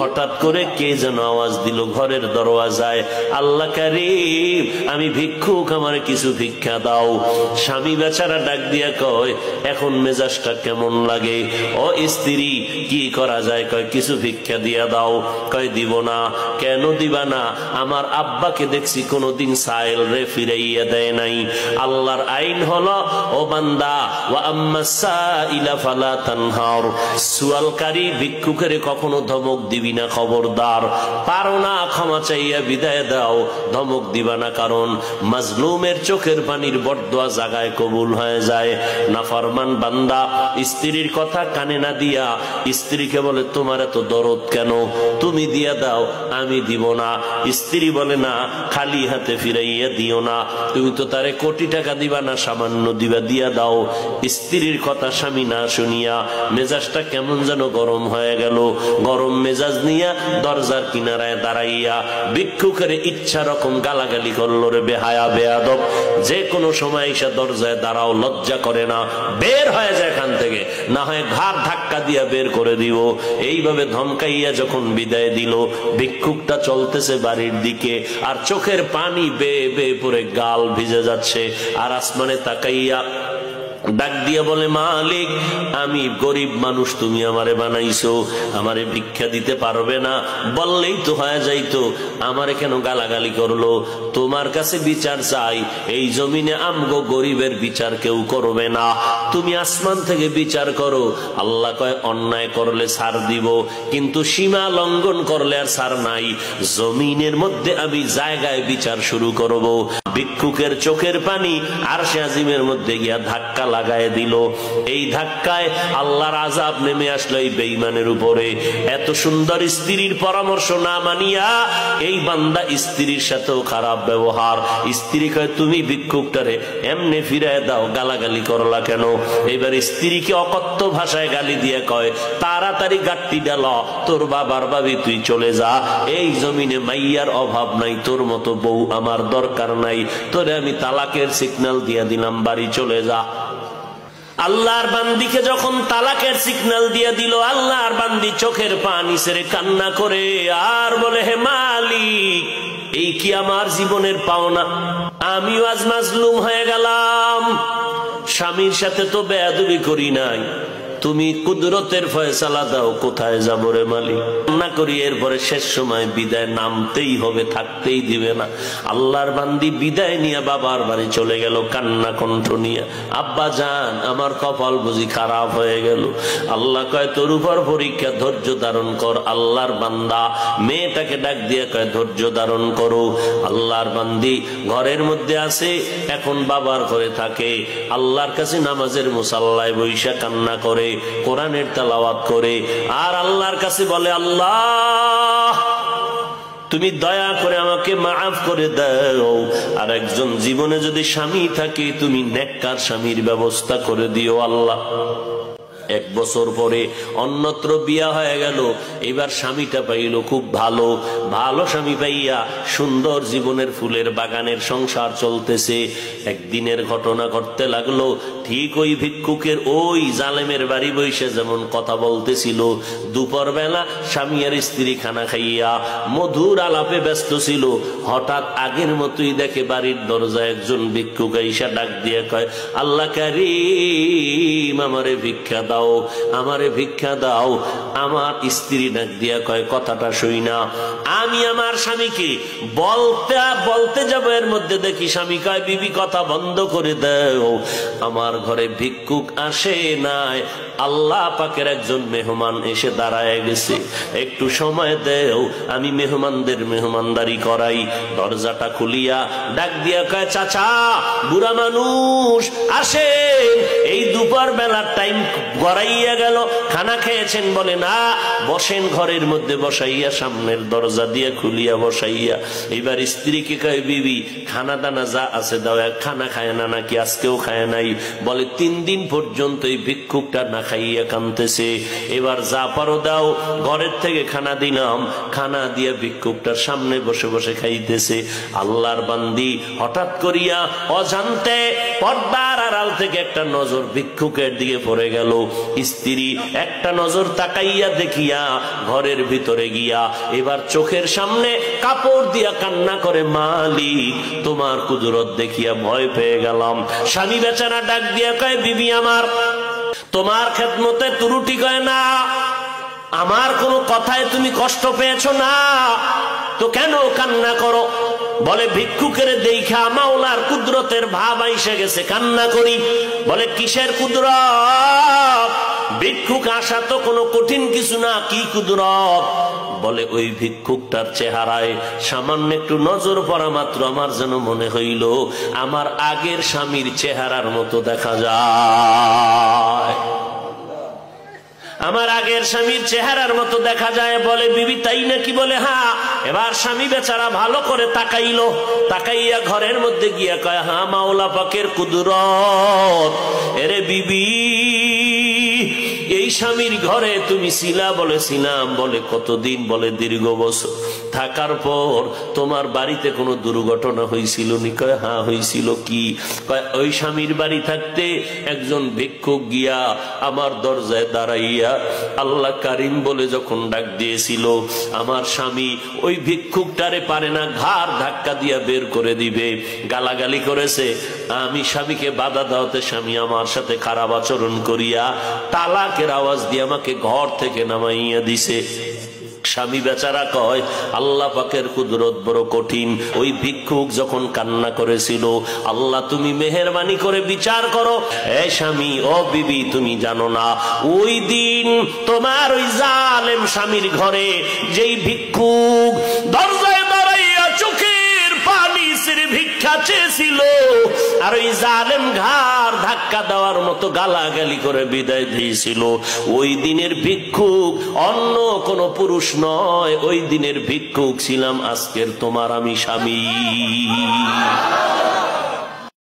হঠাৎ করে কে যেন আওয়াজ দিল ঘরের দরওয়াজায়, আল্লাহ কারীম আমি ভিক্ষুক, আমার কিছু ভিক্ষা দাও। স্বামী বেচারা ডাক দিয়া কয়, এখন মেজাজটা কেমন লাগে? ও স্ত্রী কি করা যায়? কয় কিছু ভিক্ষা দিয়া দাও। কয় দিব না। কেন দিবা না? আমার আব্বাকে দেখছি কোনদিন সাইল রে ফিরাইয়া দেয় নাই। আল্লাহর আইন হলো, ও বান্দা, ওয়া আম্মা সাইলা ফালা তানহার, সুয়ালকারী ভিক্ষুকের কখনো ধমক দিবি না, খবরদার। পারো না ক্ষমা চাইয়া বিদায় দাও, ধমক দিবা না, কারণ মাজলুমের চোখের পানির বরদোয়া জায়গায় কবুল হয়ে যায়। নাফরমান বান্দা স্ত্রীর কথা কানে না দিয়া স্ত্রীকে বলে, তোমার এত দরদ কেন? তুমি দিয়া দাও। আমি দিব না। স্ত্রী বলে, না, খালি হাতে ফিরাইয়া দিও না, তুমি তো তারে কোটি টাকা দিবা না, সামান্য দিবা, দিয়া দাও। স্ত্রীর কথা স্বামী না শুনিয়া মেজাজটা কেমন যেন গরম হয়ে গেল। গরম মেজাজ নিয়া দরজার কিনারায় দাঁড়াইয়া ভিক্ষুকের ইচ্ছা রকম গালাগালি করলো, রে বেহায়া বেয়াদব, যে কোনো সময় এসে দরজায় দাঁড়াও, লজ্জা করে না? বের হয়ে যায় এখান থেকে, না হয় ঘাড় ধাক্কা দিয়া বের করে দিব। এইভাবে ধমকাইয়া যখন বিদায় দিল, ভিক্ষুকটা চলতেছে বাড়ির দিকে, আর চোখের পানি বেয়ে বেয়ে পড়ে গাল ভিজে যাচ্ছে। আর আসমানে তাকাইয়া ডাক দিয়ে বলে, মালিক আমি গরিব মানুষ, তুমি আমারে বানাইছো, আমারে ভিক্ষা দিতে পারবে না? বললেই তো হয়ে যাইতো, আমারে কেন গালাগালি করলো? তোমার কাছে বিচার চাই, এই জমিনে আমগো গরিবের বিচার কেউ করবে না, তুমি আসমান থেকে বিচার করো। আল্লাহ কয়, অন্যায় করলে ছাড় দিব, কিন্তু সীমা লঙ্ঘন করলে আর ছাড় নাই। জমিনের মধ্যে আমি জায়গায় বিচার শুরু করব। ভিক্ষুকের চোখের পানি আরশে আজিমের মধ্যে গিয়া ধাক্কা লাগায় দিল। এই ধাক্কায় আল্লাহর আযাব নেমে আসলো এই বেঈমানের উপরে। এত সুন্দর স্ত্রীর পরামর্শ না মানিয়া এই বান্দা স্ত্রীর সাথেও খারাপ ব্যবহার। স্ত্রী কয়, তুমি ভিক্ষুকটারে এমনি ফিরায় দাও, গালাগালি করলা কেন? এবার স্ত্রীকে অকথ্য ভাষায় গালি দিয়ে কয়, তাড়াতাড়ি গাট্টি ডাল, তোর বাবার বাবি তুই চলে যা, এই জমিনে মাইয়ার অভাব নাই, তোর মতো বউ আমার দরকার নাই, তোরে আমি তালাকের সিগন্যাল দিয়ে দিলাম, বাড়ি চলে যা। আল্লাহর বান্দিকে যখন তালাকের সিগন্যাল দিয়ে দিল, আল্লাহর বান্দি চোখের পানি ছেড়ে কান্না করে আর বলে, হে মালিক, এই কি আমার জীবনের পাওনা? আমিও আজ মাজলুম হয়ে গেলাম, স্বামীর সাথে তো বেয়াদবি করি নাই, তুমি কুদরতের ফয়সালা দাও, কোথায় যাবো রে মালিক? না করি, এরপরে শেষ সময় বিদায় নামতেই হবে, থাকতেই দিবে না। আল্লাহর বান্দি বিদায় নিয়ে বাবার বাড়ি চলে গেল, কান্না কণ্ঠ নিয়ে, আব্বা জান আমার কপাল বুঝি খারাপ হয়ে গেল। আল্লাহ কয়, তোর উপর পরীক্ষা, ধৈর্য ধারণ কর। আল্লাহর বান্দা মেয়েটাকে ডাক দিয়ে কয়, ধৈর্য ধারণ করো। আল্লাহর বান্দি ঘরের মধ্যে আছে, এখন বাবার ঘরে থাকে, আল্লাহর কাছে নামাজের মুসাল্লায় বৈশা কান্না করে, কোরআনের তেলাওয়াত করে, আর আল্লাহর কাছে বলে, আল্লাহ তুমি দয়া করে আমাকে মাফ করে দাও। আর একজন জীবনে যদি স্বামী থাকে, তুমি নেককার স্বামীর ব্যবস্থা করে দিও আল্লাহ। 1 বছর পরে অন্যত্র বিয়া হয়ে গেল। এবার স্বামীটা পাইল খুব ভালো, ভালো স্বামী পাইয়া সুন্দর জীবনের ফুলের বাগানের সংসার চলতেছে। একদিনের ঘটনা ঘটতে লাগলো, ঠিক ওই ভিক্ষুকের ওই জালেমের বাড়ি বসে যেমন কথা বলতেছিল, দুপুর বেলা স্বামী আর স্ত্রী খানা খাইয়া মধুর আলাপে ব্যস্ত ছিল, হঠাৎ আগের মতোই দেখে বাড়ির দরজায় একজন ভিক্ষুক আইসা ডাক দিয়ে কয়, আল্লাহ কারীম আমারে ভিক্ষা দাও, আমারে ভিক্ষা দাও। আমার স্ত্রী ডাক দিয়া কয়, কথাটা শুই না। আমি আমার স্বামীকে বলতে যাব, এর মধ্যে দেখি স্বামী কয়, বিবি কথা বন্ধ করে দাও, আমার ঘরে ভিক্ষুক আসে নাই, আল্লাহ পাকের একজন মেহমান এসে দাঁড়ায় গেছে, একটু সময় দেও, আমি মেহমানদের মেহমানদারি করাই। দরজাটা খুলিয়া ডাক দিয়া কয়, চাচা বুড়া মানুষ আসেন, এই দুপুর বেলার টাইম গড়াইয়া গেল, খানা খেয়েছেন? বলে না, বসেন ঘরের মধ্যে বসাইয়া, সামনের দরজা দিয়ে খুলিয়া বসাইয়া। এবার স্ত্রীকে কয়, বিবি খানা দানা যা আছে দাও, খানা খায় না নাকি? আজকেও খায় নাই। বলে 3 দিন পর্যন্ত এই ভিক্ষুকটা না খাইয়া কাঁদতেছে। এবার যা পারো দাও, ঘরের থেকে খানা দিলাম, খানা দিয়া ভিক্ষুকটার সামনে বসে বসে খাইতেছে। আল্লাহর বান্দি হঠাৎ করিয়া অজান্তে পর্দার আড়াল থেকে একটা নজর ভিক্ষুকের দিকে পড়ে গেল। স্ত্রী একটা নজর তাকাইয়া দেখিয়া ঘরের ভিতরে গিয়া এবার চোখের সামনে কাপড় দিয়া কান্না করে, মালিক তোমার কুদরত দেখিয়া ভয় পেয়ে গেলাম। স্বামী বেচারা ডাক দিয়া কয়, বিবি আমার, তোমার খেদমতে ত্রুটি কয় না, আমার কোনো কথায় তুমি কষ্ট পেয়েছো না তো কেন কান্না করো? বলে ভিক্ষুকের দেখা মাওলার কুদরতের ভাব আইসে গেছে, কান্না করি। বলে কিসের কুদরত? ভিক্ষুক আসা তো কোনো কঠিন কিছু না, কি কুদরত? বলে ওই ভিক্ষুকটার চেহারায় সামান্য একটু নজর পড়া মাত্র আমার যেন মনে হইল আমার আগের স্বামীর চেহারার মতো দেখা যায়, আমার আগের স্বামীর চেহারার মতো দেখা যায়। বলে বিবি তাই নাকি? বলে হ্যাঁ। এবার স্বামী বেচারা ভালো করে তাকাইলো, তাকাইয়া ঘরের মধ্যে গিয়া কয়, হ্যাঁ মাওলা পাকের কুদরত। এরে বিবি, এই স্বামীর ঘরে তুমি ছিলা? বলে ছিলাম। বলে কতদিন? বলে দীর্ঘ বছর। থাকার পর তোমার বাড়িতে কোনো দুর্ঘটনা হয়েছিল নি? কয় হ্যাঁ হয়েছিল। কি? কয় ওই স্বামীর বাড়ি থাকতে একজন ভিক্ষুক গিয়া আমার দরজায় দাঁড়াইয়া আল্লাহ কারিম বলে যখন ডাক দিয়েছিল, আমার স্বামী ওই ভিক্ষুকটারে পারে না, ঘাড় ধাক্কা দিয়া বের করে দিবে, গালাগালি করেছে। আমি স্বামীকে বাধা দেওয়াতে স্বামী আমার সাথে খারাপ আচরণ করিয়া তালাকের আওয়াজ দিয়ে আমাকে ঘর থেকে নামাইয়া দিছে। স্বামী বেচারা কয়, আল্লাহ পাকের কুদরত বড় কঠিন। ওই ভিক্ষুক যখন কান্না করেছিল, আল্লাহ তুমি মেহেরবানি করে বিচার করো। এ স্বামী, ও বিবি, তুমি জানো না ওই দিন তোমার ওই জালেম স্বামীর ঘরে যেই ভিক্ষুক দরজায় দাঁড়াইয়া চোখের পানি ছেড়ে ভিক্ষা চেয়েছিল, আর ওই জালেম ঘাড় ধাক্কা দেওয়ার মতো গালাগালি করে বিদায় দিয়েছিল, ওই দিনের ভিক্ষুক অন্য কোন পুরুষ নয়, ওই দিনের ভিক্ষুক ছিলাম আজকের তোমার আমি স্বামী।